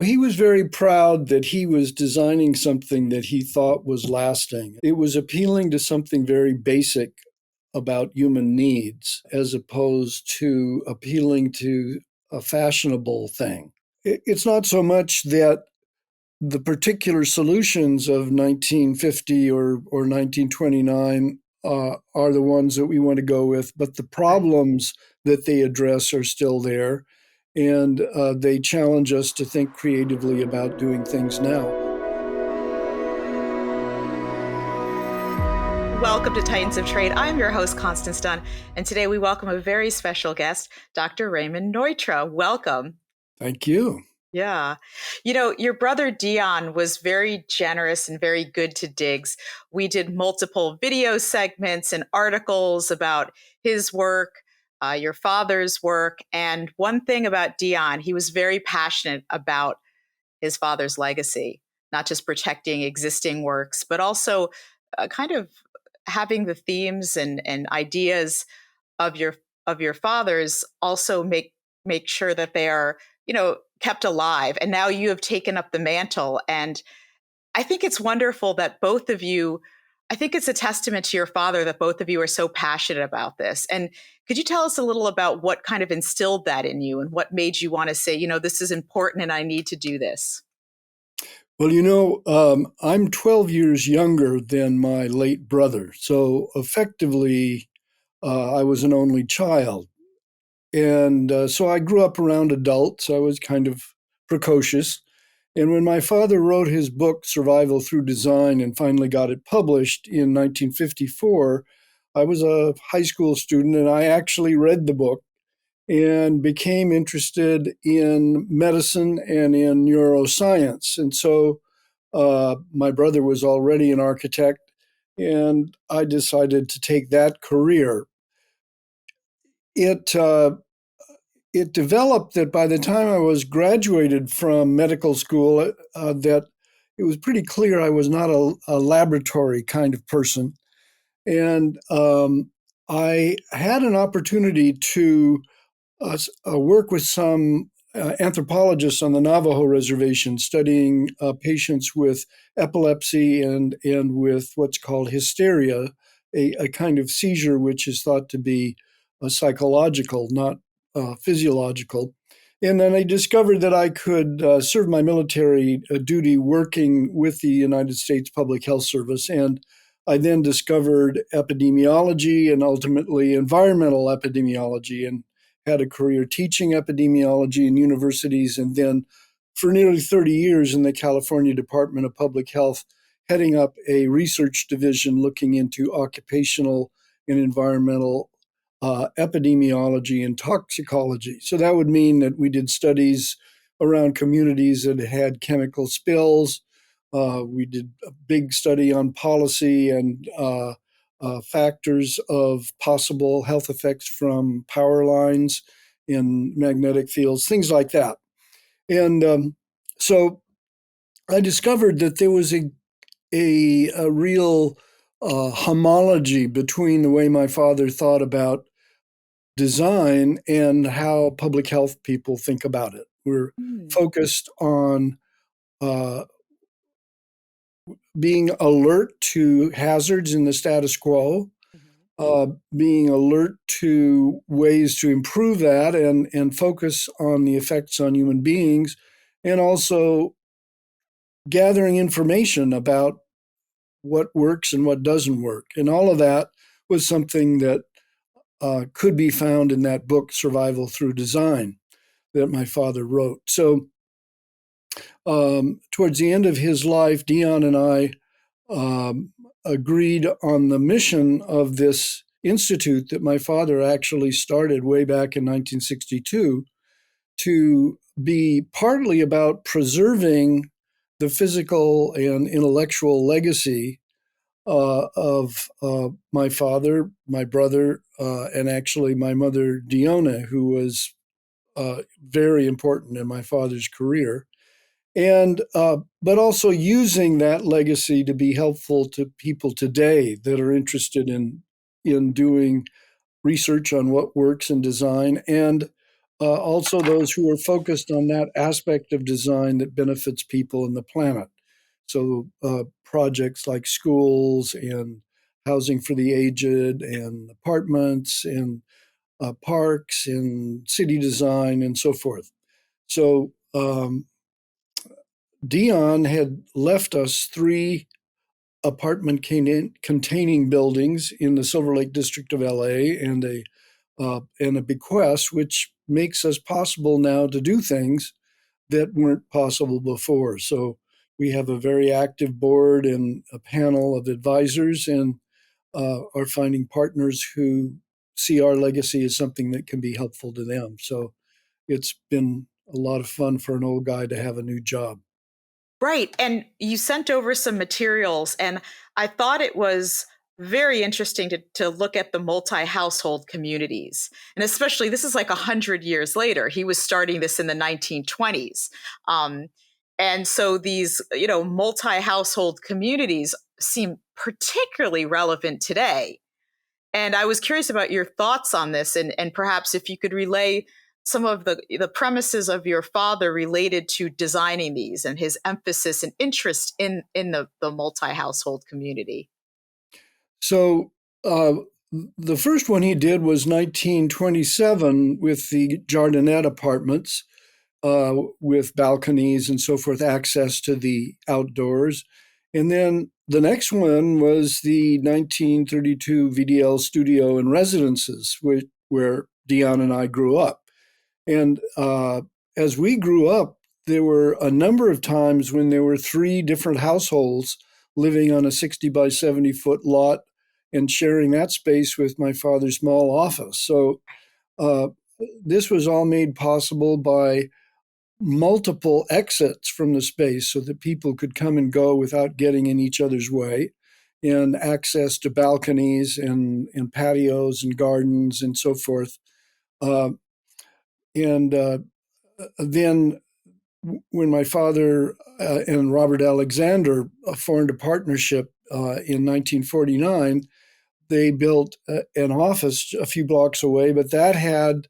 He was very proud that he was designing something that he thought was lasting. It was appealing to something very basic about human needs as opposed to appealing to a fashionable thing. It's not so much that the particular solutions of 1950 or 1929 are the ones that we want to go with, but the Right. problems that they address are still there. And they challenge us to think creatively about doing things now. Welcome to Titans of Trade. I'm your host, Constance Dunn, and today we welcome a very special guest, Dr. Raymond Neutra. Welcome. Thank you. Yeah. Your brother Dion was very generous and very good to Diggs. We did multiple video segments and articles about his work, your father's work. And one thing about Dion, he was very passionate about his father's legacy, not just protecting existing works, but also kind of having the themes and ideas of your fathers also make sure that they are kept alive. And now you have taken up the mantle, and I think it's wonderful that both of you, I think it's a testament to your father that both of you are so passionate about this. And could you tell us a little about what kind of instilled that in you and what made you want to say, this is important and I need to do this? Well, I'm 12 years younger than my late brother. So effectively, I was an only child. And so I grew up around adults. I was kind of precocious. And when my father wrote his book, Survival Through Design, and finally got it published in 1954, I was a high school student and I actually read the book and became interested in medicine and in neuroscience. And so my brother was already an architect, and I decided to take that career. It it developed that by the time I was graduated from medical school, that it was pretty clear I was not a laboratory kind of person, and I had an opportunity to work with some anthropologists on the Navajo reservation studying patients with epilepsy and with what's called hysteria, a kind of seizure which is thought to be psychological, not physiological. And then I discovered that I could serve my military duty working with the United States Public Health Service. And I then discovered epidemiology and ultimately environmental epidemiology, and had a career teaching epidemiology in universities, and then for nearly 30 years in the California Department of Public Health, heading up a research division looking into occupational and environmental epidemiology and toxicology. So that would mean that we did studies around communities that had chemical spills. We did a big study on policy and factors of possible health effects from power lines in magnetic fields, things like that. And so I discovered that there was a real homology between the way my father thought about design and how public health people think about it. We're Mm. focused on uh, being alert to hazards in the status quo, Mhm. being alert to ways to improve that and focus on the effects on human beings, and also gathering information about what works and what doesn't work. And all of that was something that could be found in that book, Survival Through Design, that my father wrote. So, towards the end of his life, Dion and I agreed on the mission of this institute that my father actually started way back in 1962 to be partly about preserving the physical and intellectual legacy of my father, my brother, and actually my mother, Diona, who was very important in my father's career, and but also using that legacy to be helpful to people today that are interested in doing research on what works in design, and also those who are focused on that aspect of design that benefits people and the planet. So projects like schools and housing for the aged and apartments and parks and city design and so forth. So Dion had left us three apartment containing buildings in the Silver Lake district of LA and a bequest, which makes us possible now to do things that weren't possible before. So we have a very active board and a panel of advisors, and are finding partners who see our legacy as something that can be helpful to them. So it's been a lot of fun for an old guy to have a new job. Right. And you sent over some materials, and I thought it was very interesting to look at the multi-household communities. And especially, this is like 100 years later. He was starting this in the 1920s. Um, and so these, multi-household communities seem particularly relevant today. And I was curious about your thoughts on this, and perhaps if you could relay some of the premises of your father related to designing these and his emphasis and interest in the multi-household community. So uh, the first one he did was 1927 with the Jardinette apartments, with balconies and so forth, access to the outdoors. And then the next one was the 1932 VDL studio and residences, where Dion and I grew up. And as we grew up, there were a number of times when there were three different households living on a 60 by 70-foot lot and sharing that space with my father's small office. So uh, this was all made possible by multiple exits from the space so that people could come and go without getting in each other's way, and access to balconies and patios and gardens and so forth. Uh, and then when my father and Robert Alexander formed a partnership in 1949, they built an office a few blocks away, but that had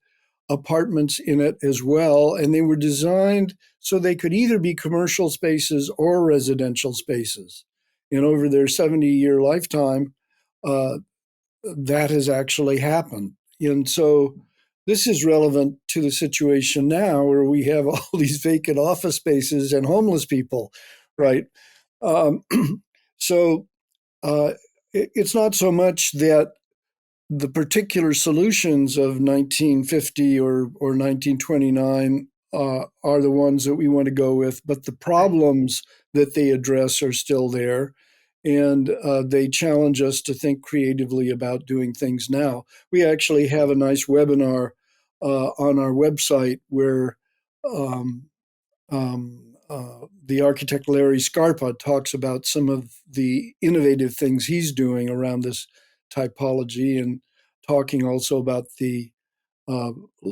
apartments in it as well. And they were designed so they could either be commercial spaces or residential spaces. And over their 70-year lifetime, uh, that has actually happened. And so this is relevant to the situation now where we have all these vacant office spaces and homeless people, right? Um, so uh, it's not so much that the particular solutions of 1950 or 1929 are the ones that we want to go with, but the Right. problems that they address are still there. And they challenge us to think creatively about doing things now. We actually have a nice webinar on our website where um, the architect Larry Scarpa talks about some of the innovative things he's doing around this typology, and talking also about the uh,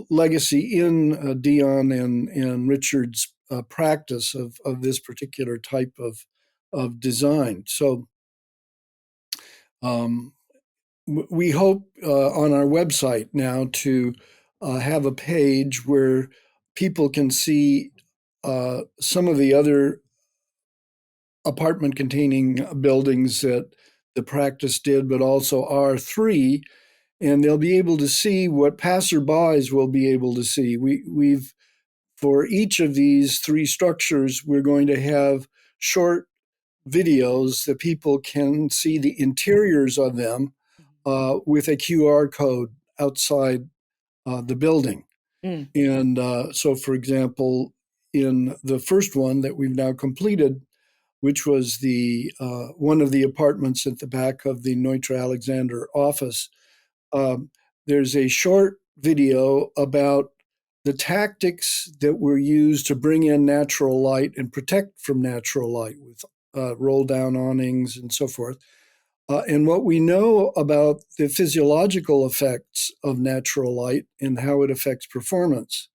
legacy in Dion and Richard's practice of this particular type of design. So um, we hope on our website now to have a page where people can see some of the other apartment containing buildings that the practice did, but also R3, and they'll be able to see what passerbys will be able to see. We've for each of these three structures, we're going to have short videos that people can see the interiors of them with a QR code outside the building. Mm. And so, for example, in the first one that we've now completed, which was the one of the apartments at the back of the Neutra Alexander office, um, there's a short video about the tactics that were used to bring in natural light and protect from natural light with roll down awnings and so forth. And what we know about the physiological effects of natural light and how it affects performance.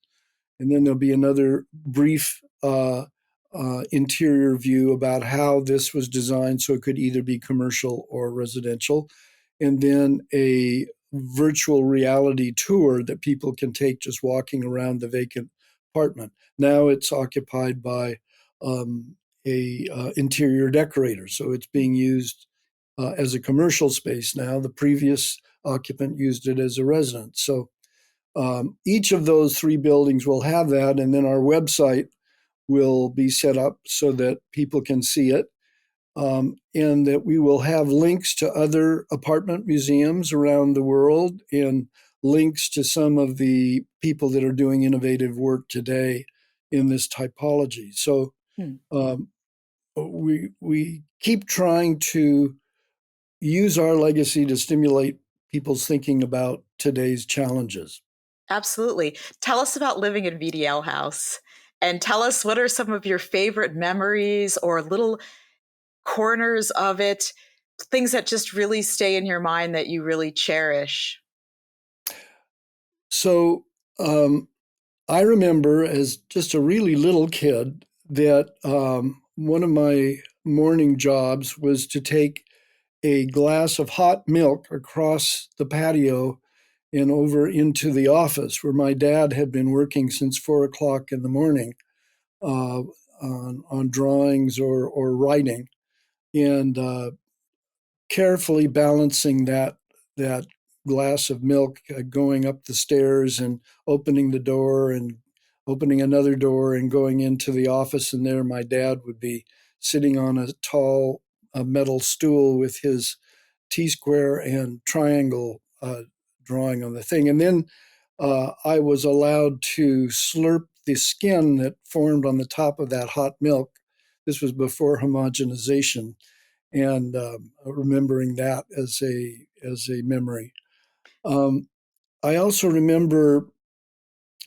And then there'll be another brief interior view about how this was designed so it could either be commercial or residential. And then a virtual reality tour that people can take just walking around the vacant apartment. Now it's occupied by a interior decorator, so it's being used as a commercial space now. The previous occupant used it as a residence. So each of those three buildings will have that, and then our website will be set up so that people can see it, and that we will have links to other apartment museums around the world and links to some of the people that are doing innovative work today in this typology. So Hmm. we keep trying to use our legacy to stimulate people's thinking about today's challenges. Absolutely. Tell us about living in VDL House and tell us what are some of your favorite memories or little corners of it, things that just really stay in your mind that you really cherish. So I remember as just a really little kid that one of my morning jobs was to take a glass of hot milk across the patio and over into the office where my dad had been working since 4 o'clock in the morning uh, on drawings or writing, and carefully balancing that glass of milk, going up the stairs and opening the door and opening another door and going into the office. And there my dad would be sitting on a tall metal stool with his T-square and triangle drawing on the thing. And then I was allowed to slurp the skin that formed on the top of that hot milk. This was before homogenization, and remembering that as a memory. Um, I also remember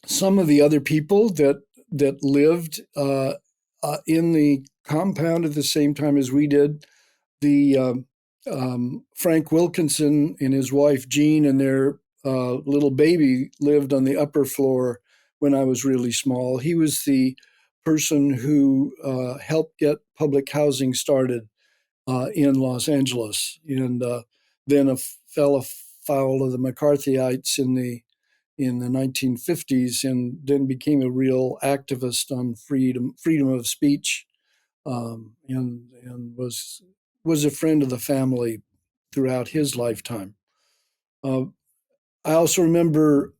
some of the other people that lived in the compound at the same time as we did. The Frank Wilkinson and his wife Jean and their little baby lived on the upper floor when I was really small. He was the person who helped get public housing started in Los Angeles, and then fell afoul of the McCarthyites in the 1950s, and then became a real activist on freedom of speech, and was a friend of the family throughout his lifetime. Uh, I also remember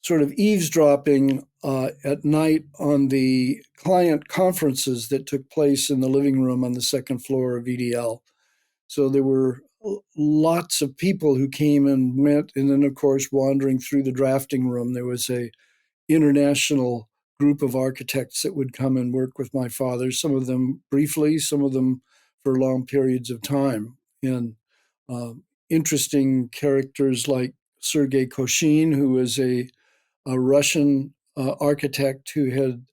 sort of eavesdropping at night on the client conferences that took place in the living room on the second floor of EDL. So there were lots of people who came and went, and then of course wandering through the drafting room, there was a international group of architects that would come and work with my father. Some of them briefly, some of them for long periods of time. And uh, interesting characters like Sergei Koshin, who was a Russian architect who had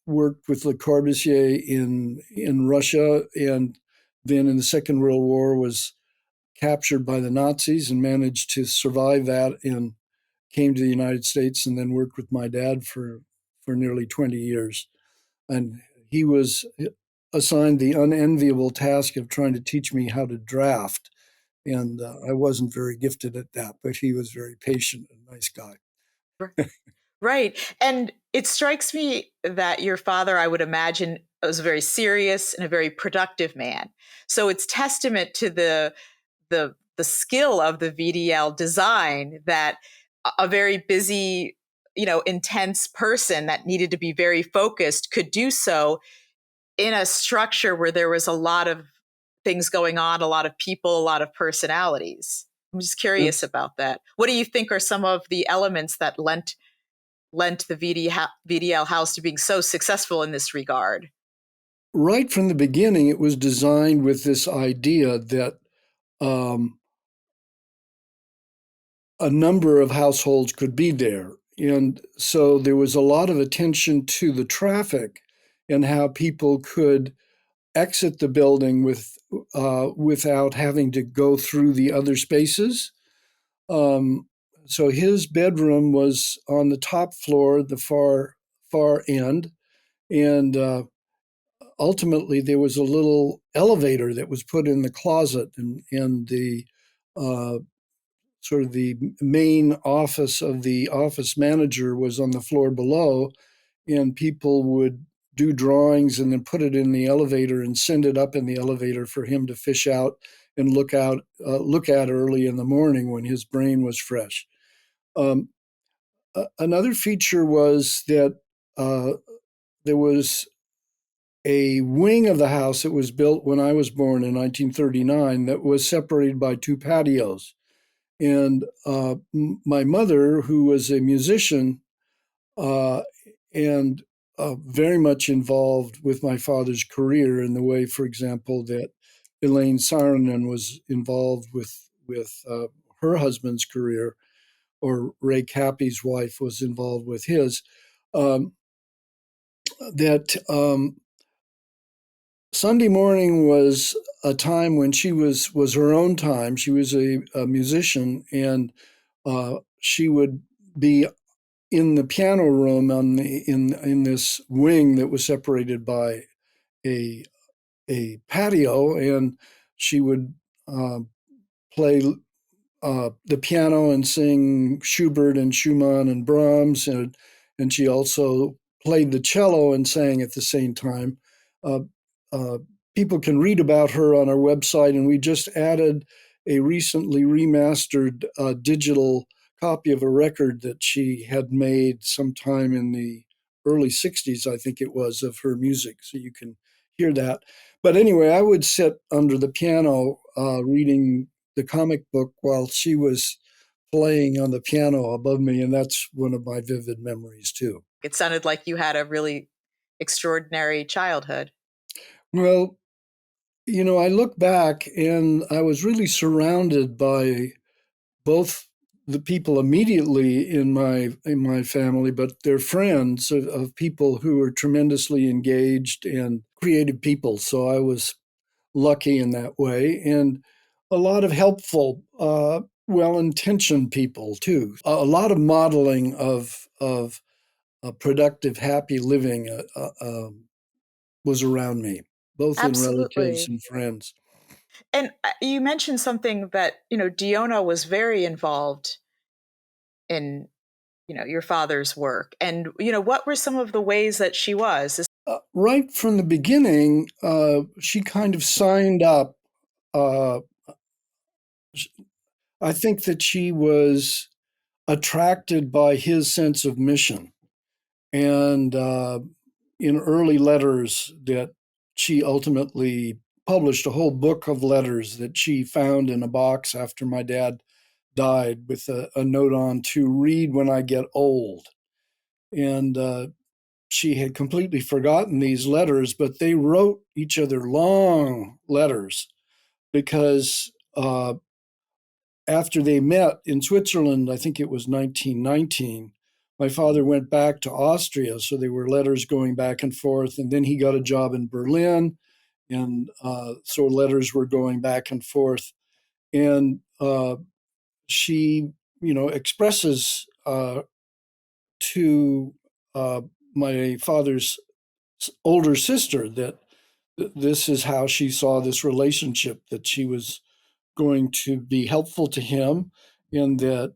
worked with Le Corbusier in Russia, and then in the Second World War was captured by the Nazis and managed to survive that and came to the United States and then worked with my dad for nearly 20 years. And he was assigned the unenviable task of trying to teach me how to draft. And I wasn't very gifted at that, but he was very patient and nice guy. Right. And it strikes me that your father, I would imagine, was a very serious and a very productive man. So it's testament to the skill of the VDL design that a very busy, intense person that needed to be very focused could do so in a structure where there was a lot of things going on, a lot of people, a lot of personalities. I'm just curious about that. What do you think are some of the elements that lent the VDL house to being so successful in this regard? Right from the beginning, it was designed with this idea that um, a number of households could be there. And so there was a lot of attention to the traffic and how people could exit the building without having to go through the other spaces. Um, so his bedroom was on the top floor, the far end, and ultimately there was a little elevator that was put in the closet, and the uh, sort of the main office of the office manager was on the floor below, and people would do drawings and then put it in the elevator and send it up in the elevator for him to fish out and look at early in the morning when his brain was fresh. Um, Another feature was that uh, there was a wing of the house that was built when I was born in 1939 that was separated by two patios. And my mother, who was a musician uh, and very much involved with my father's career in the way, for example, that Elaine Saarinen was involved with her husband's career, or Ray Cappy's wife was involved with his. Um, that Sunday morning was a time when she was her own time. She was a musician, and she would be in the piano room in this wing that was separated by a patio, and she would uh, play the piano and sing Schubert and Schumann and Brahms, and she also played the cello and sang at the same time. Uh, uh, People can read about her on our website, and we just added a recently remastered digital copy of a record that she had made sometime in the early 60s, I think it was, of her music. So you can hear that. But anyway, I would sit under the piano reading the comic book while she was playing on the piano above me, and that's one of my vivid memories too. It sounded like you had a really extraordinary childhood. Well, I look back and I was really surrounded by both the people immediately in my family, but their friends of people who were tremendously engaged and creative people. So I was lucky in that way, and a lot of helpful, well-intentioned people too. A lot of modeling of productive, happy living was around me, both in relatives Absolutely. and friends. And you mentioned something that, Diona was very involved in, your father's work. And, what were some of the ways that she was? Right from the beginning, she kind of signed up. Uh, I think that she was attracted by his sense of mission. And in early letters that she ultimately published, a whole book of letters that she found in a box after my dad died, with a note on, to read when I get old. And she had completely forgotten these letters, but they wrote each other long letters because after they met in Switzerland, I think it was 1919, my father went back to Austria. So there were letters going back and forth. And then he got a job in Berlin. And so letters were going back and forth. And she, expresses to my father's older sister that this is how she saw this relationship, that she was going to be helpful to him, and that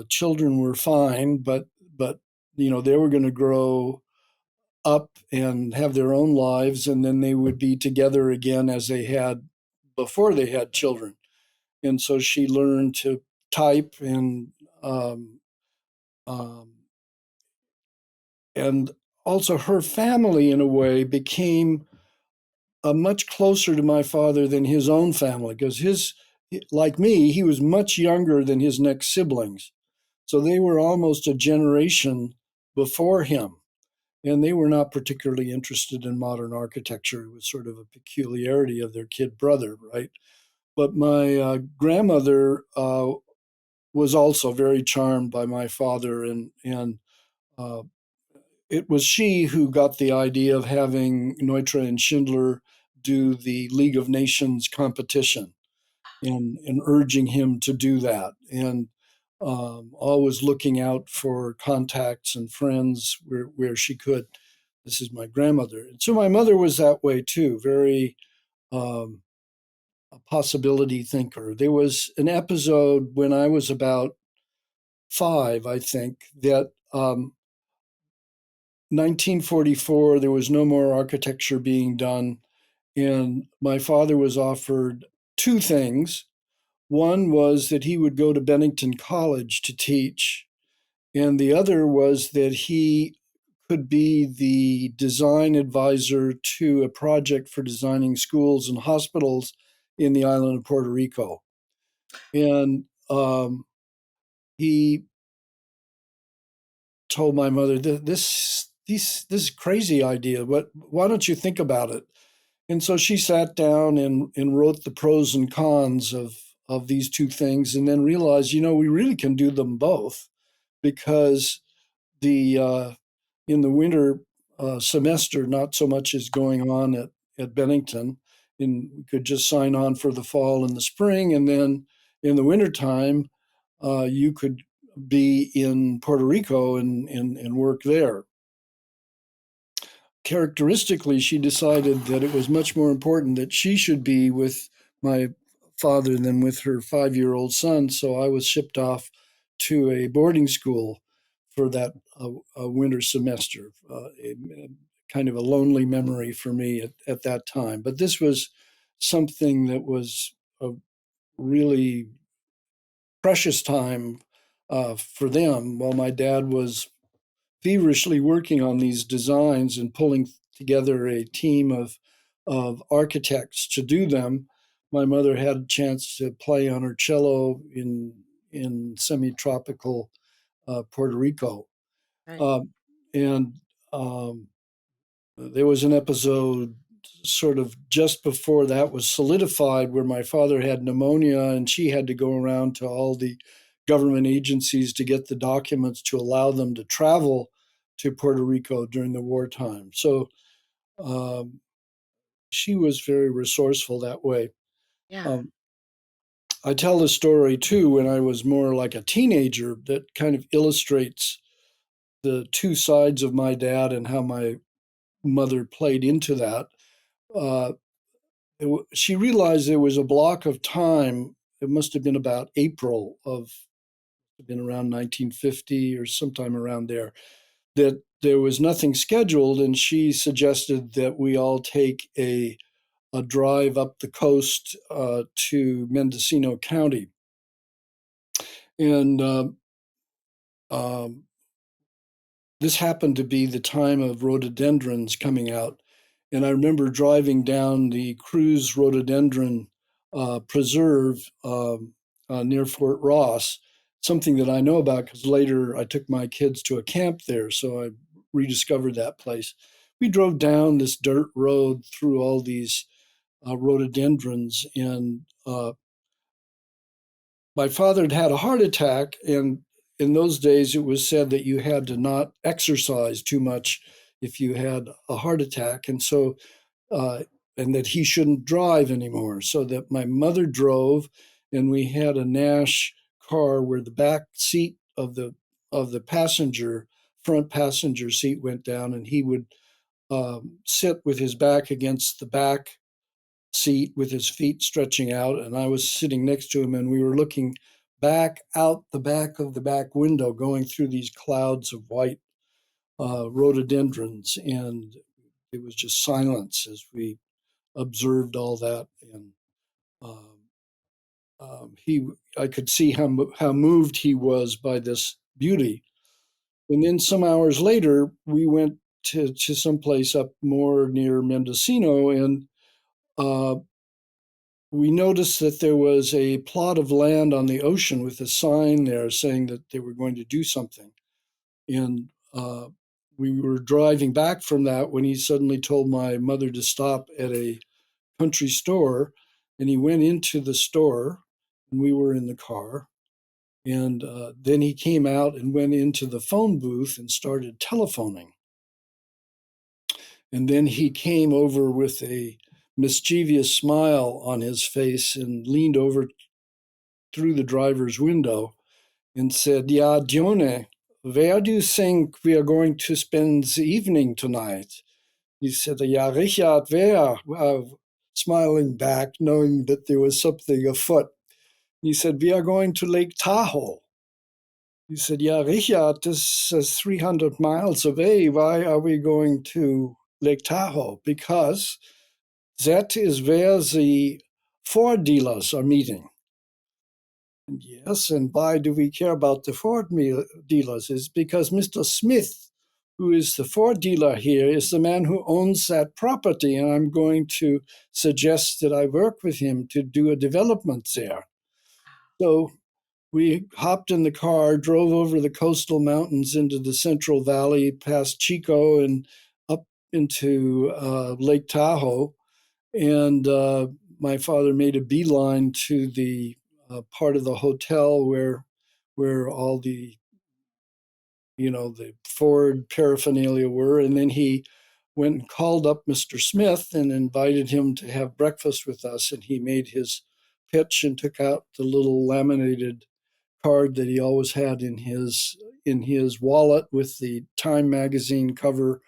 children were fine, but they were going to grow up and have their own lives, and then they would be together again as they had before they had children. And so she learned to type, um, um, and also her family in a way became much closer to my father than his own family, because like me, he was much younger than his next siblings. So they were almost a generation before him. And they were not particularly interested in modern architecture. It was sort of a peculiarity of their kid brother, right? But my grandmother was also very charmed by my father, and uh, it was she who got the idea of having Neutra and Schindler do the League of Nations competition, and urging him to do that, and always looking out for contacts and friends where she could. This is my grandmother. And so my mother was that way too, very um, a possibility thinker. There was an episode when I was about 5, I think, that 1944, there was no more architecture being done. And my father was offered two things. One was that he would go to Bennington College to teach, and the other was that he could be the design advisor to a project for designing schools and hospitals in the island of Puerto Rico. And he told my mother, this is a crazy idea. Why don't you think about it? And so she sat down and wrote the pros and cons of these two things, and then realized, we really can do them both, because the in the winter semester, not so much is going on at Bennington, and we could just sign on for the fall and the spring, and then in the wintertime, you could be in Puerto Rico and work there. Characteristically, she decided that it was much more important that she should be with my father than with her 5-year-old son. So I was shipped off to a boarding school for that winter semester, kind of a lonely memory for me at that time. But this was something that was a really precious time for them, while my dad was feverishly working on these designs and pulling together a team of architects to do them. My mother had a chance to play on her cello in semi-tropical Puerto Rico. Right. And there was an episode sort of just before that was solidified, where my father had pneumonia and she had to go around to all the government agencies to get the documents to allow them to travel to Puerto Rico during the wartime. So um, she was very resourceful that way. Yeah. Um, I tell the story too when I was more like a teenager, that kind of illustrates the two sides of my dad and how my mother played into that. Uh, she realized there was a block of time. It must have been about April of, been around 1950 or sometime around there, that there was nothing scheduled, and she suggested that we all take a drive up the coast to Mendocino County. And um, this happened to be the time of rhododendrons coming out. And I remember driving down the Cruz Rhododendron Preserve near Fort Ross, something that I know about because later I took my kids to a camp there. So I rediscovered that place. We drove down this dirt road through all these rhododendrons, and my father had had a heart attack, and in those days it was said that you had to not exercise too much if you had a heart attack, and so uh, and that he shouldn't drive anymore. So that my mother drove, and we had a Nash car where the back seat of the passenger front passenger seat went down, and he would sit with his back against the back seat with his feet stretching out, and I was sitting next to him, and we were looking back out the back of the back window, going through these clouds of white rhododendrons, and it was just silence as we observed all that. And um, he, I could see how moved he was by this beauty. And then some hours later, we went to some place up more near Mendocino, and uh, we noticed that there was a plot of land on the ocean with a sign there saying that they were going to do something. And we were driving back from that when he suddenly told my mother to stop at a country store. And he went into the store, and we were in the car. And then he came out and went into the phone booth and started telephoning. And then he came over with a mischievous smile on his face and leaned over through the driver's window and said, "Ja, Dione, where do you think we are going to spend the evening tonight?" He said, "Ja, Richard, where? smiling back, knowing that there was something afoot. He said, "We are going to Lake Tahoe." He said, "Yeah, Richard, this is 300 miles away. Why are we going to Lake Tahoe?" "Because that is where the Ford dealers are meeting." And yes, and why do we care about the Ford dealers? Is because Mr. Smith, who is the Ford dealer here, is the man who owns that property, and I'm going to suggest that I work with him to do a development there. So we hopped in the car, drove over the coastal mountains into the Central Valley, past Chico and up into Lake Tahoe. And my father made a beeline to the part of the hotel where all the the Ford paraphernalia were, and then he went and called up Mr. Smith and invited him to have breakfast with us. And he made his pitch and took out the little laminated card that he always had in his wallet with the Time magazine cover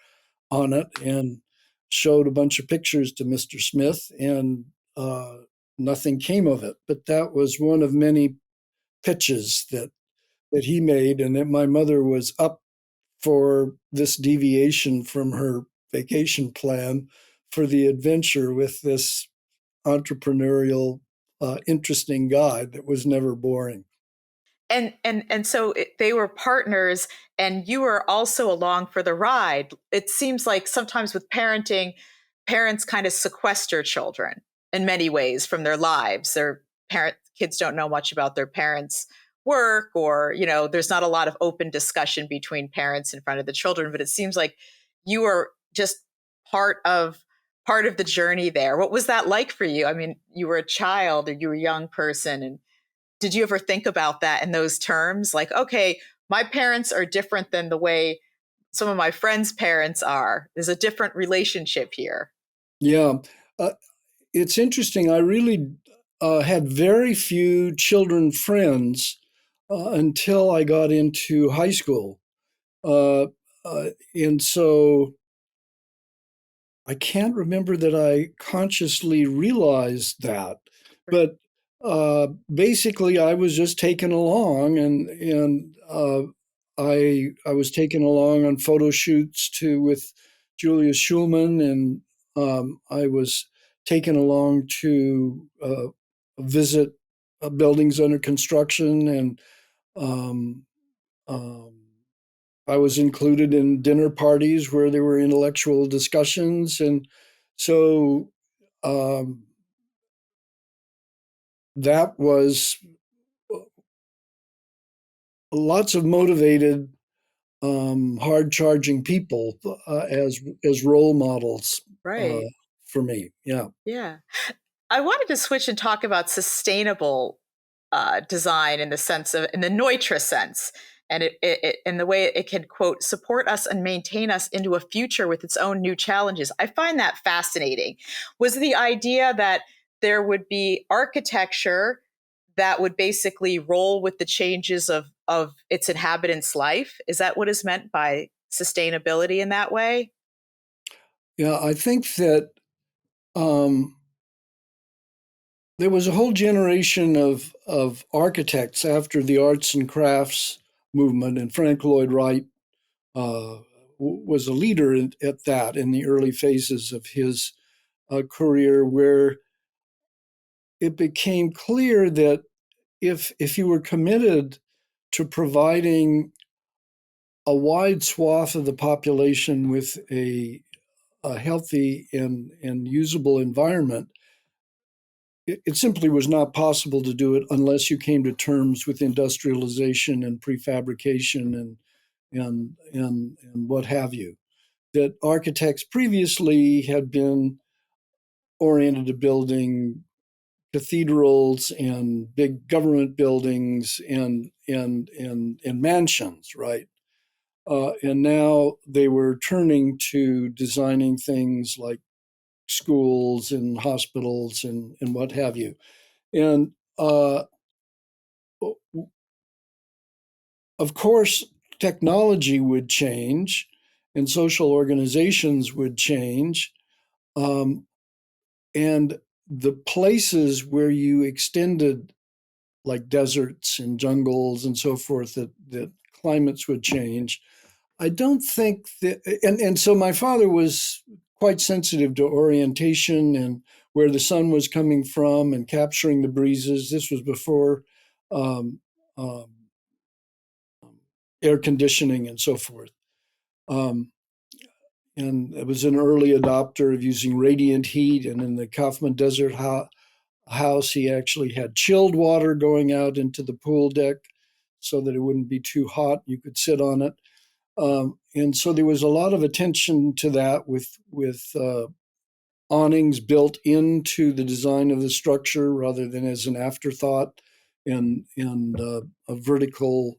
on it, and showed a bunch of pictures to Mr. Smith, and nothing came of it. But that was one of many pitches that he made, and that my mother was up for this deviation from her vacation plan for the adventure with this entrepreneurial, interesting guy that was never boring. And so they were partners, and you were also along for the ride. It seems like sometimes with parenting, parents kind of sequester children in many ways from their lives. Their kids don't know much about their parents' work, or there's not a lot of open discussion between parents in front of the children. But it seems like you were just part of the journey there. What was that like for you? I mean, you were a child, or you were a young person, and did you ever think about that in those terms? Like, okay, my parents are different than the way some of my friends' parents are. There's a different relationship here. Yeah, uh, it's interesting. I really had very few children friends until I got into high school. Uh, and so I can't remember that I consciously realized that, but basically, I was just taken along, and I was taken along on photo shoots with Julius Schulman, and I was taken along to visit buildings under construction, and um, um, I was included in dinner parties where there were intellectual discussions, and so um, that was lots of motivated, hard-charging people as role models uh, Right. for me. Yeah, Yeah. I wanted to switch and talk about sustainable design in the sense of, in the Neutra sense, and in the way it can, quote, support us and maintain us into a future with its own new challenges. I find that fascinating. Was the idea that there would be architecture that would basically roll with the changes of its inhabitants' life? Is that what is meant by sustainability in that way? yeah. I think that um, there was a whole generation of architects after the arts and crafts movement, and Frank Lloyd Wright uh, was a leader at that in the early phases of his career, where it became clear that if you were committed to providing a wide swath of the population with a healthy and usable environment, it simply was not possible to do it unless you came to terms with industrialization and prefabrication and what have you. That architects previously had been oriented to building cathedrals and big government buildings and mansions, right? And now they were turning to designing things like schools and hospitals and what have you. And of course, technology would change and social organizations would change. Um, and the places where you extended, like deserts and jungles and so forth, that climates would change. I don't think that, and so my father was quite sensitive to orientation and where the sun was coming from and capturing the breezes. This was before um, um, air conditioning and so forth. Um, and it was an early adopter of using radiant heat. And in the Kaufman Desert house, he actually had chilled water going out into the pool deck so that it wouldn't be too hot. You could sit on it. And so there was a lot of attention to that with awnings built into the design of the structure rather than as an afterthought, and a vertical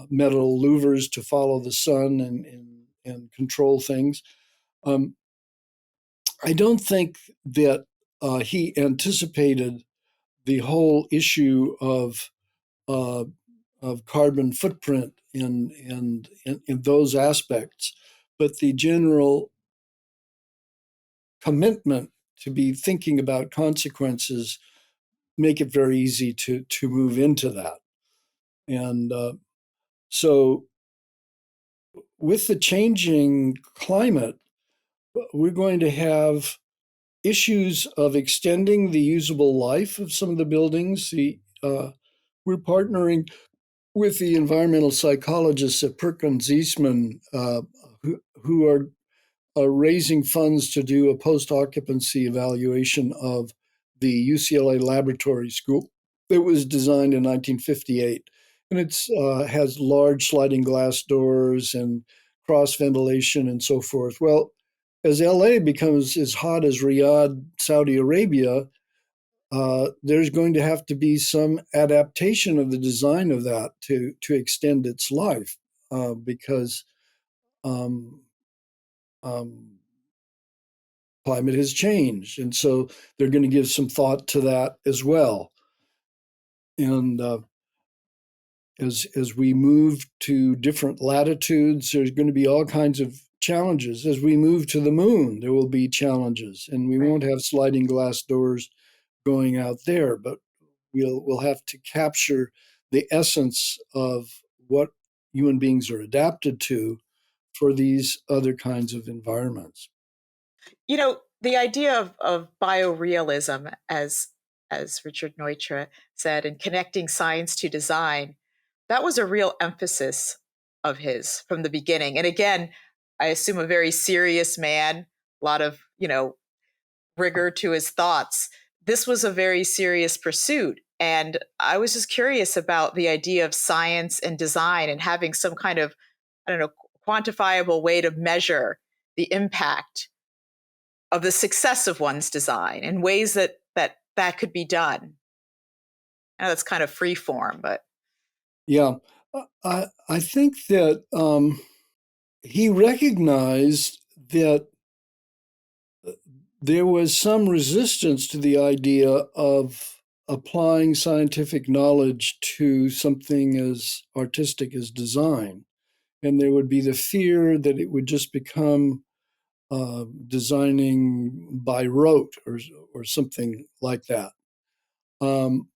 metal louvers to follow the sun and control things. Um, I don't think that he anticipated the whole issue uh, of carbon footprint in those aspects, but the general commitment to be thinking about consequences make it very easy to move into that. And so, with the changing climate, we're going to have issues of extending the usable life of some of the buildings. We're partnering with the environmental psychologists at Perkins Eastman, who are raising funds to do a post-occupancy evaluation of the UCLA laboratory school. It was designed in 1958, and it's has large sliding glass doors and cross ventilation and so forth. Well, as LA becomes as hot as Riyadh, Saudi Arabia, there's going to have to be some adaptation of the design of that to extend its life, because um, um, climate has changed, and so they're going to give some thought to that as well. And as we move to different latitudes, there's going to be all kinds of challenges. As we move to the moon, there will be challenges, and we Right. won't have sliding glass doors going out there, but we'll have to capture the essence of what human beings are adapted to for these other kinds of environments. The idea of biorealism, as Richard Neutra said, and connecting science to design, that was a real emphasis of his from the beginning. And again, I assume a very serious man, a lot of, rigor to his thoughts. This was a very serious pursuit. And I was just curious about the idea of science and design and having some kind of, I don't know, quantifiable way to measure the impact of the success of one's design and ways that could be done. I know that's kind of free form, but Yeah, I think that he recognized that there was some resistance to the idea of applying scientific knowledge to something as artistic as design. And there would be the fear that it would just become designing by rote, or something like that. Um,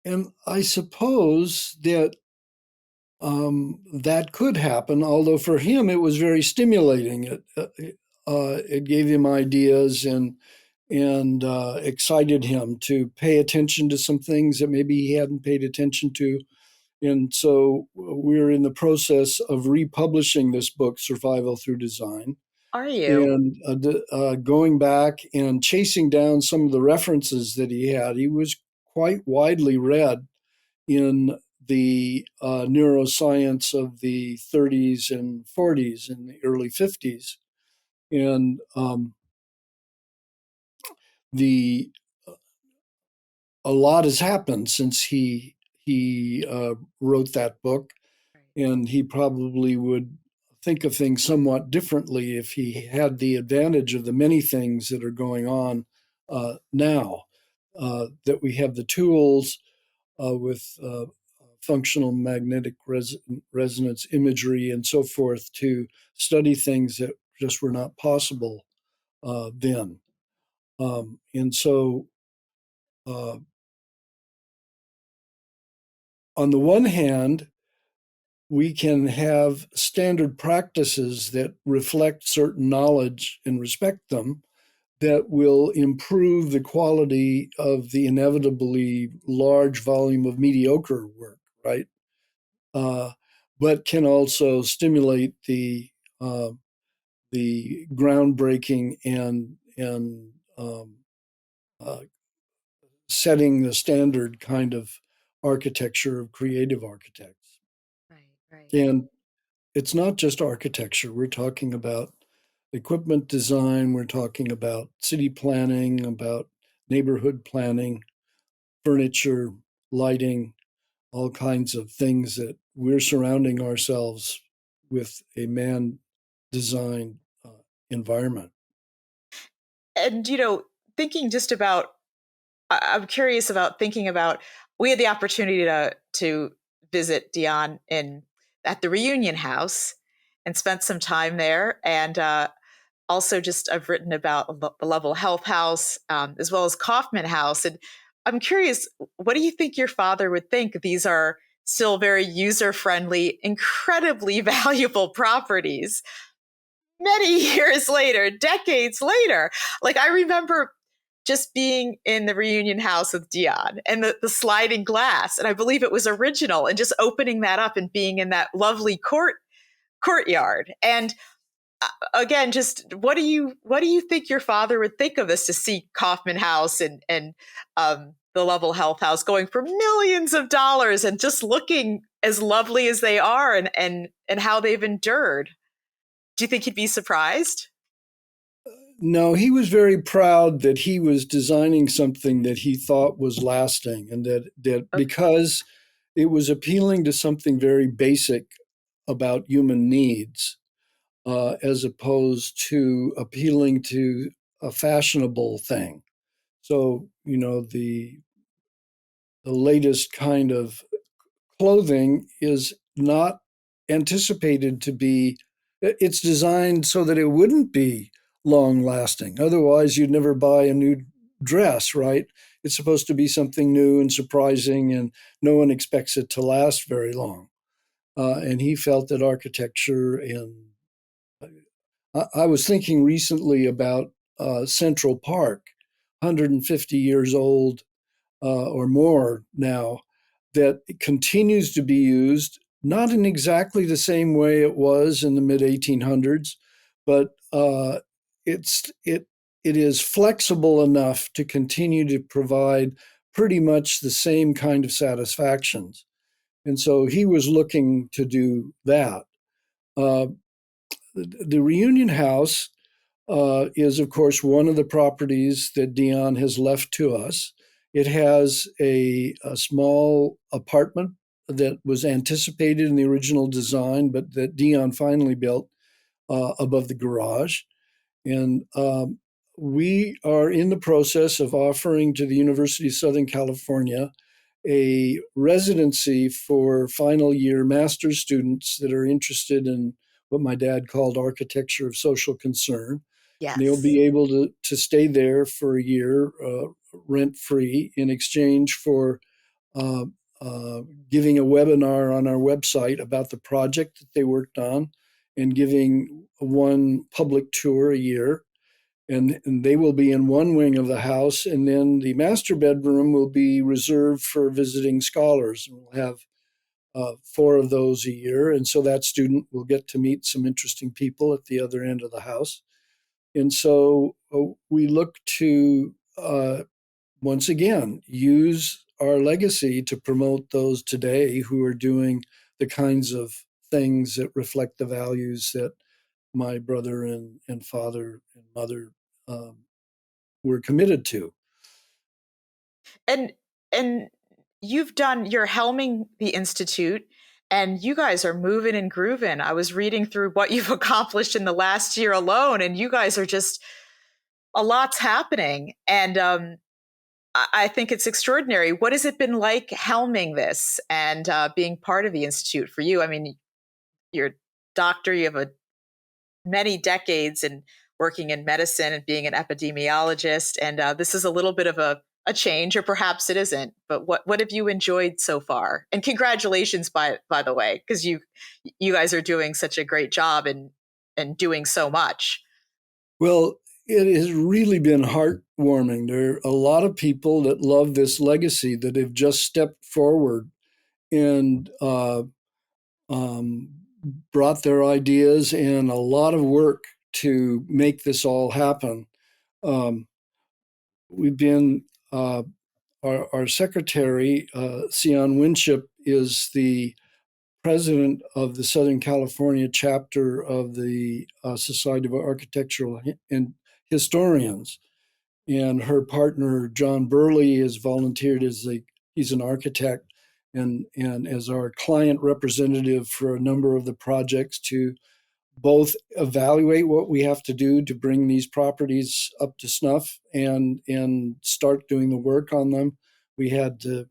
and I suppose that that could happen, although for him it was very stimulating. It gave him ideas and excited him to pay attention to some things that maybe he hadn't paid attention to. And so we're in the process of republishing this book, Survival Through Design, are you? and going back and chasing down some of the references that he had. He was quite widely read in the neuroscience of the 30s and 40s and the early 50s. And the a lot has happened since he wrote that book, and he probably would think of things somewhat differently if he had the advantage of the many things that are going on now. That we have the tools with functional magnetic resonance imagery and so forth to study things that just were not possible then. And so, uh, on the one hand, we can have standard practices that reflect certain knowledge and respect them that will improve the quality of the inevitably large volume of mediocre work, right? Uh, but can also stimulate uh, the groundbreaking and uh, setting the standard kind of architecture of creative architects. Right, right. And it's not just architecture. We're talking about equipment design. We're talking about city planning, about neighborhood planning, furniture, lighting, all kinds of things that we're surrounding ourselves with a man designed environment. And, thinking just about, I'm curious about thinking about, we had the opportunity to visit Dion at the Reunion House and spent some time there. And also just I've written about the Level Health House, as well as Kaufman House. And I'm curious, what do you think your father would think? These are still very user friendly, incredibly valuable properties many years later, decades later. Like, I remember just being in the Reunion House with Dion and the sliding glass, and I believe it was original, and just opening that up and being in that lovely courtyard. And again, just what do you think your father would think of this, to see Kaufman House and the Level Health House going for millions of dollars and just looking as lovely as they are, and how they've endured? Do you think he'd be surprised? No, he was very proud that he was designing something that he thought was lasting, and that Okay. because it was appealing to something very basic about human needs, as opposed to appealing to a fashionable thing. So, the latest kind of clothing is not anticipated to be, it's designed so that it wouldn't be long lasting. Otherwise, you'd never buy a new dress, right? It's supposed to be something new and surprising, and no one expects it to last very long. And he felt that architecture and I was thinking recently about Central Park, 150 years old or more now, that continues to be used, not in exactly the same way it was in the mid 1800s, but it is flexible enough to continue to provide pretty much the same kind of satisfactions. And so he was looking to do that. Uh, the Reunion House is, of course, one of the properties that Dion has left to us. It has a small apartment that was anticipated in the original design, but that Dion finally built above the garage. And we are in the process of offering to the University of Southern California a residency for final year master's students that are interested in what my dad called architecture of social concern. They'll Yes. be able to stay there for a year, rent free, in exchange for uh, uh, giving a webinar on our website about the project that they worked on and giving one public tour a year. And they will be in one wing of the house, and then the master bedroom will be reserved for visiting scholars. And we'll have four of those a year. And so that student will get to meet some interesting people at the other end of the house. And so we look to, once again, use our legacy to promote those today who are doing the kinds of things that reflect the values that my brother and father and mother um, were committed to. And you're helming the institute, and you guys are moving and grooving. I was reading through what you've accomplished in the last year alone, and you guys are just, a lot's happening. And I think it's extraordinary. What has it been like helming this and being part of the institute for you? I mean, you're a doctor, you have many decades in working in medicine and being an epidemiologist. And this is a little bit of a change, or perhaps it isn't. But what have you enjoyed so far? And congratulations, by the way, because you guys are doing such a great job and doing so much. Well, it has really been heartwarming. There are a lot of people that love this legacy that have just stepped forward and um, brought their ideas and a lot of work to make this all happen. Um, we've been our secretary, Sion Winship, is the president of the Southern California chapter of the Society of Architectural and Historians. And her partner, John Burley, has volunteered he's an architect and as our client representative for a number of the projects to both evaluate what we have to do to bring these properties up to snuff and start doing the work on them. We had to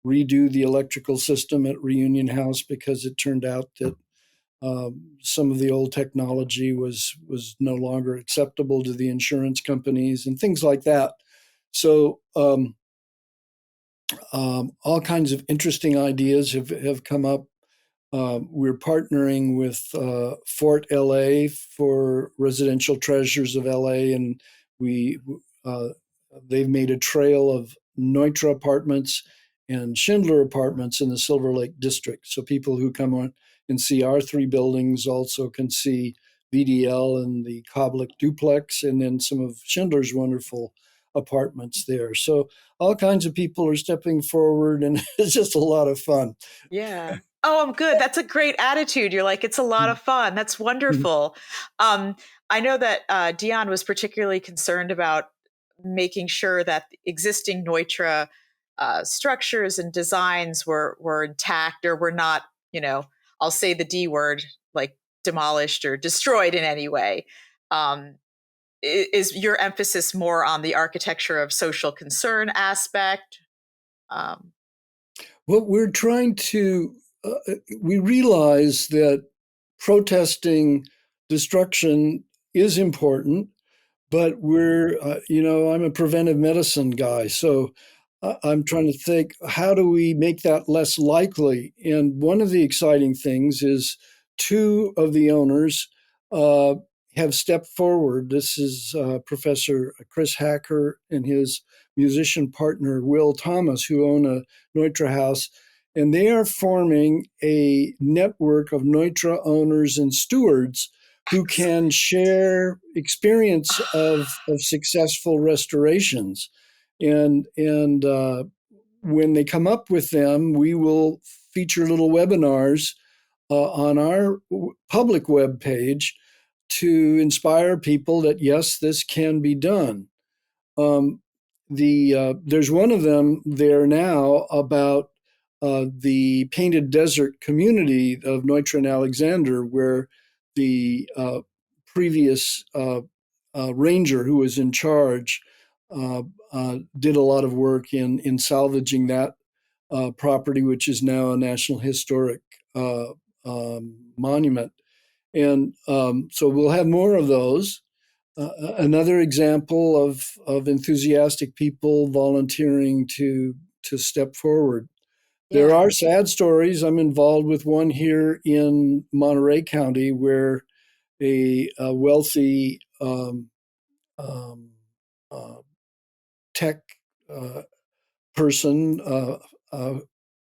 redo the electrical system at Reunion House because it turned out that some of the old technology was no longer acceptable to the insurance companies and things like that. So all kinds of interesting ideas have come up. We're partnering with Fort LA for Residential Treasures of LA, and we uh, they've made a trail of Neutra apartments and Schindler apartments in the Silver Lake district. So people who come on and see our three buildings also can see VDL and the Koblik duplex, and then some of Schindler's wonderful apartments there. So all kinds of people are stepping forward, and it's just a lot of fun. Yeah. Oh, I'm good. That's a great attitude. You're like, it's a lot of fun. That's wonderful. Um, I know that Dion was particularly concerned about making sure that the existing Neutra structures and designs were intact, or were not, I'll say the D word, like demolished or destroyed in any way. Um, is your emphasis more on the architecture of social concern aspect? Um, What we're trying to, we realize that protesting destruction is important, but I'm a preventive medicine guy. So I'm trying to think, how do we make that less likely? And one of the exciting things is two of the owners uh, have stepped forward. This is Professor Chris Hacker and his musician partner, Will Thomas, who own a Neutra house. And they are forming a network of Neutra owners and stewards who can share experience of successful restorations. And when they come up with them, we will feature little webinars on our public web page to inspire people that yes, this can be done. Um, there's one of them there now about the Painted Desert community of Neutra and Alexander, where the previous ranger who was in charge did a lot of work in salvaging that property, which is now a National Historic Monument. And so we'll have more of those. Another example of enthusiastic people volunteering to step forward. There yeah. are sad stories. I'm involved with one here in Monterey County where a wealthy um, uh, tech uh, person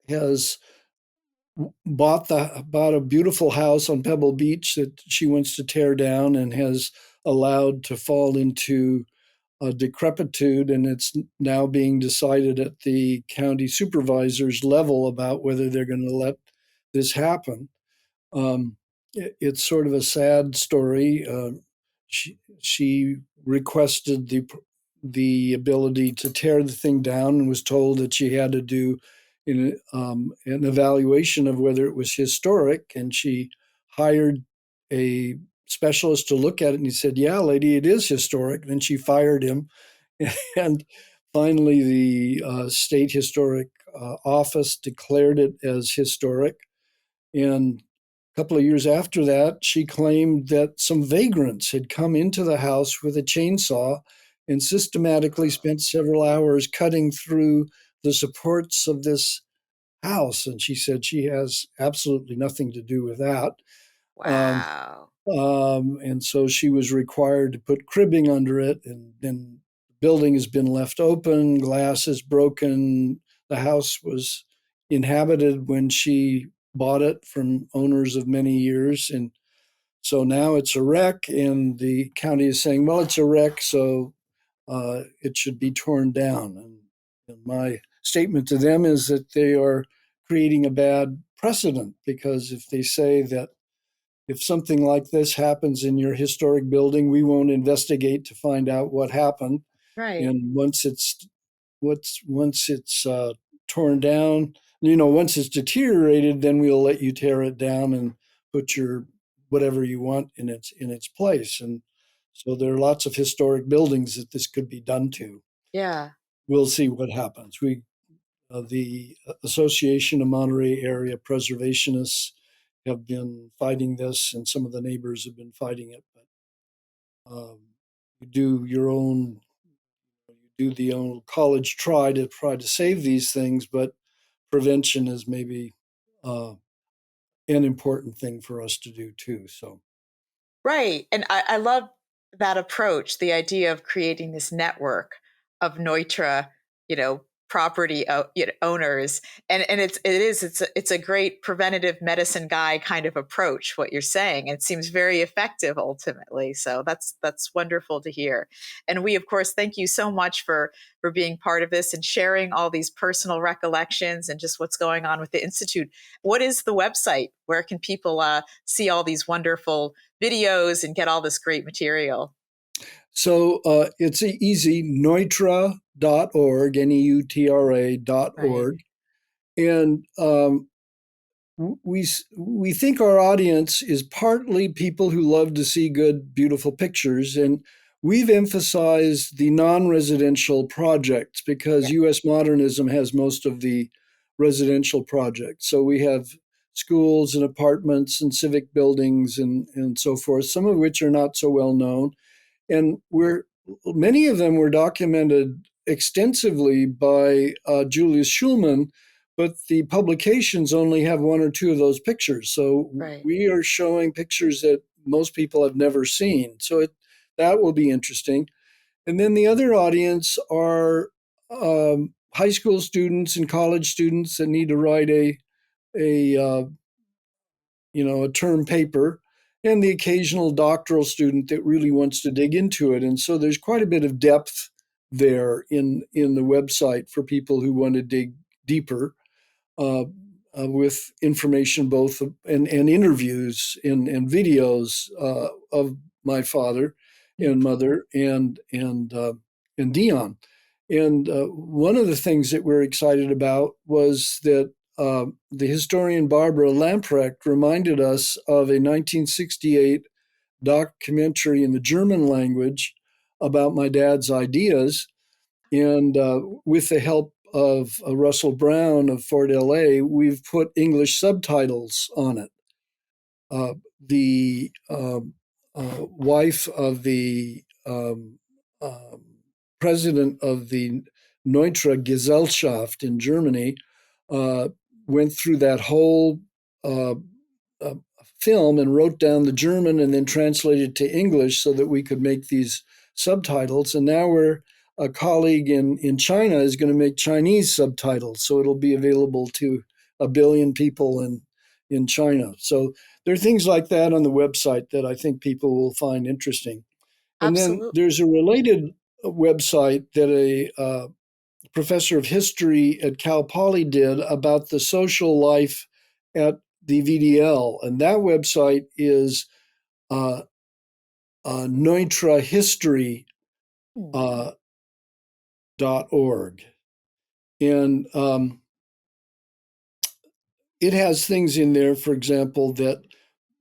has bought a beautiful house on Pebble Beach that she wants to tear down and has allowed to fall into decrepitude, and it's now being decided at the county supervisor's level about whether they're going to let this happen. It's sort of a sad story. She requested the ability to tear the thing down and was told that she had to do an evaluation of whether it was historic, and she hired a specialist to look at it, and he said, "Yeah, lady, it is historic." Then she fired him, and finally, the state historic office declared it as historic. And couple of years after that, she claimed that some vagrants had come into the house with a chainsaw and systematically spent several hours cutting through the supports of this house. And she said she has absolutely nothing to do with that. Um, Wow. and so she was required to put cribbing under it. And then the building has been left open, glass is broken. The house was inhabited when she bought it from owners of many years. And so now it's a wreck, and the county is saying, well, it's a wreck, so it should be torn down. And my statement to them is that they are creating a bad precedent, because if they say that if something like this happens in your historic building, we won't investigate to find out what happened. Right. And once it's torn down, once it's deteriorated, then we'll let you tear it down and put your whatever you want in its place. And so there are lots of historic buildings that this could be done to. Yeah. We'll see what happens. The Association of Monterey Area Preservationists have been fighting this, and some of the neighbors have been fighting it. But you do your own, you do the old college try to save these things, but prevention is maybe uh, an important thing for us to do too. So Right. And I love that approach, the idea of creating this network of Neutra, property owners. And it's a great preventative medicine guy kind of approach, what you're saying. It seems very effective ultimately. So that's wonderful to hear. And we, of course, thank you so much for being part of this and sharing all these personal recollections and just what's going on with the Institute. What is the website? Where can people see all these wonderful videos and get all this great material? it's easy, neutra.org, Right. neutra.org. And we think our audience is partly people who love to see good, beautiful pictures, and we've emphasized the non-residential projects because Yeah. U.S. modernism has most of the residential projects. So we have schools and apartments and civic buildings and so forth, some of which are not so well known, and many of them were documented extensively by Julius Schulman, but the publications only have one or two of those pictures. So Right. we are showing pictures that most people have never seen. That will be interesting. And then the other audience are high school students and college students that need to write a term paper, and the occasional doctoral student that really wants to dig into it. And so there's quite a bit of depth there in the website for people who want to dig deeper, uh, with information both and interviews and videos of my father and mother and Dion. And one of the things that we're excited about was that the historian Barbara Lamprecht reminded us of a 1968 documentary in the German language about my dad's ideas. And with the help of Russell Brown of Fort LA, we've put English subtitles on it. The wife of the president of the Neutra Gesellschaft in Germany uh, went through that whole uh, uh, film and wrote down the German and then translated to English so that we could make these subtitles. And now a colleague in China is going to make Chinese subtitles, so it'll be available to 1 billion people in China. So there are things like that on the website that I think people will find interesting. And then Absolutely. there's a related website that a professor of history at Cal Poly did about the social life at the VDL. And that website is uh, neutrahistory.org. And it has things in there, for example, that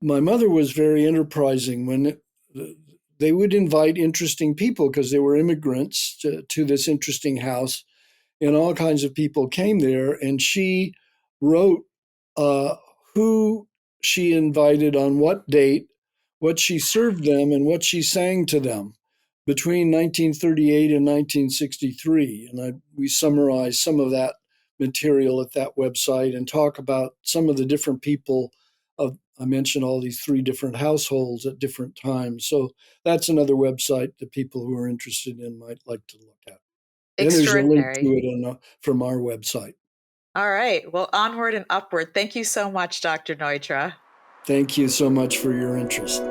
my mother was very enterprising they would invite interesting people because they were immigrants to this interesting house, and all kinds of people came there, and she wrote uh, who she invited, on what date, what she served them, and what she sang to them between 1938 and 1963. And we summarize some of that material at that website and talk about some of the different people of, I mentioned all these three different households at different times. So that's another website that people who are interested in might like to look at. And there's a link to Extraordinary. it from our website. All right. Well, onward and upward. Thank you so much, Dr. Neutra. Thank you so much for your interest.